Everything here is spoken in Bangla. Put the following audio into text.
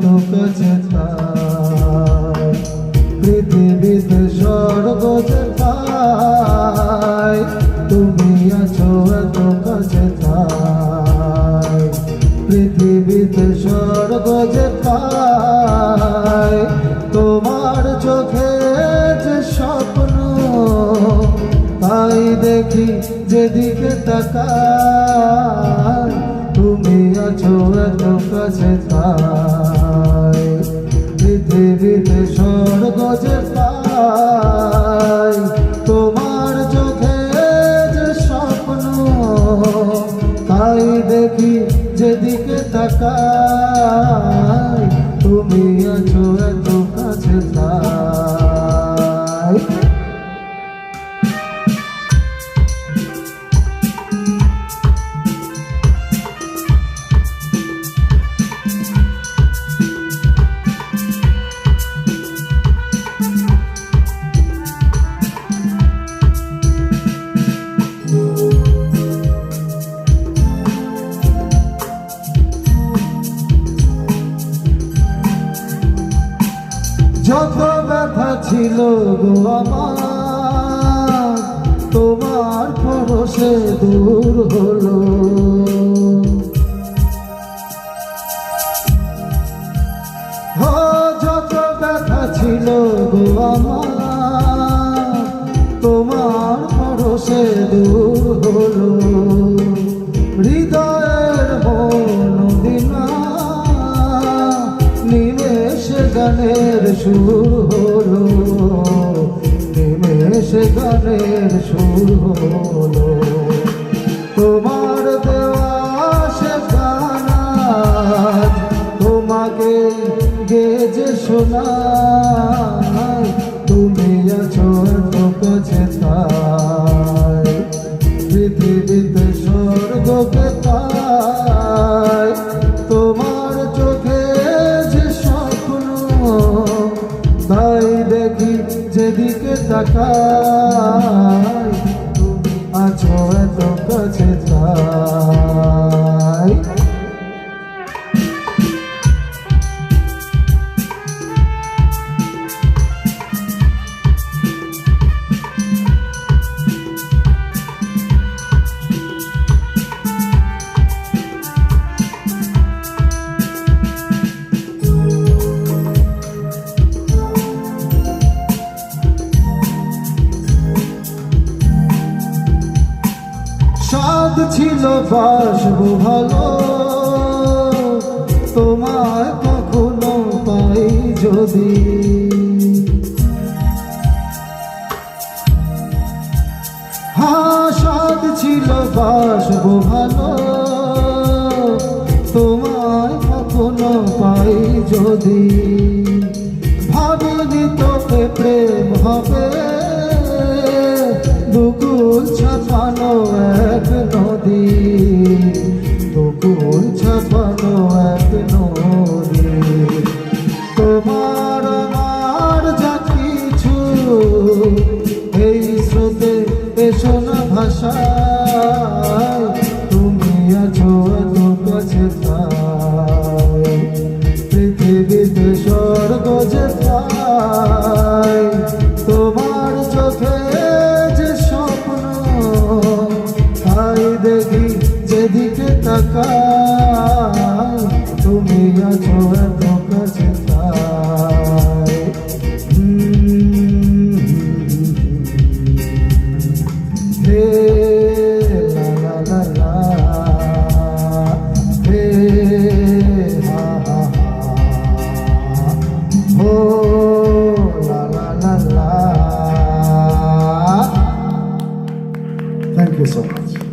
এত কাছে তাই পৃথিবীতে স্বর্গ যে পাই তুমি আছো এত কাছে তাই পৃথিবীতে স্বর্গ যে পাই তোমার চোখে যে স্বপ্ন তাই দেখি যেদিকে তাকাই তুমি আছো এত কাছে তাই পৃথিবীতে স্বর্গ যে পাই তোমার চোখে যে স্বপ্ন তাই দেখি যেদিকে তাকাই তুমি আছো এত কাছে তাই যত ব্যথা ছিল গো আমার তোমার পরশে দূর হলো যত ব্যথা ছিল গো আমার তোমার পরশে দূর হলো হৃদয়ের মনদিনা নিমেষে গানের সুর হলো নিমেষে গানের সুর হলো তোমার দেওয়া সে গান তোমাকে গেজে শোনাই তুমি আছো এত কাছে তাই পৃথিবীতে স্বর্গকে পাই তোমার চোখে যে স্বপ্ন তাই দেখি যেদিকে তাকাই তুমি আছো এত কাছে তাই সাধ ছিল বাসবো ভালো তোমায় কখনো পাই যদি সাধ ছিল বাসবো ভালো তোমায় কখনো পাই যদি ভাবিনি তোকে প্রেম হবে দুকুল ছাপানো এক নদী দুকুল ছাপানো এক নদী তোমার আমার যা কিছু এই স্রোতে এসো না ভাষায় তুমি আছো এত কাছে তাই পৃথিবীতে স্বর্গ যে পাই তোমার চোখে দেখি যেদিকে তাকাই তুমি আছো এত কাছে তাই হে লা লা লা হে হা হা হো লা লা লা লা Thank you so much.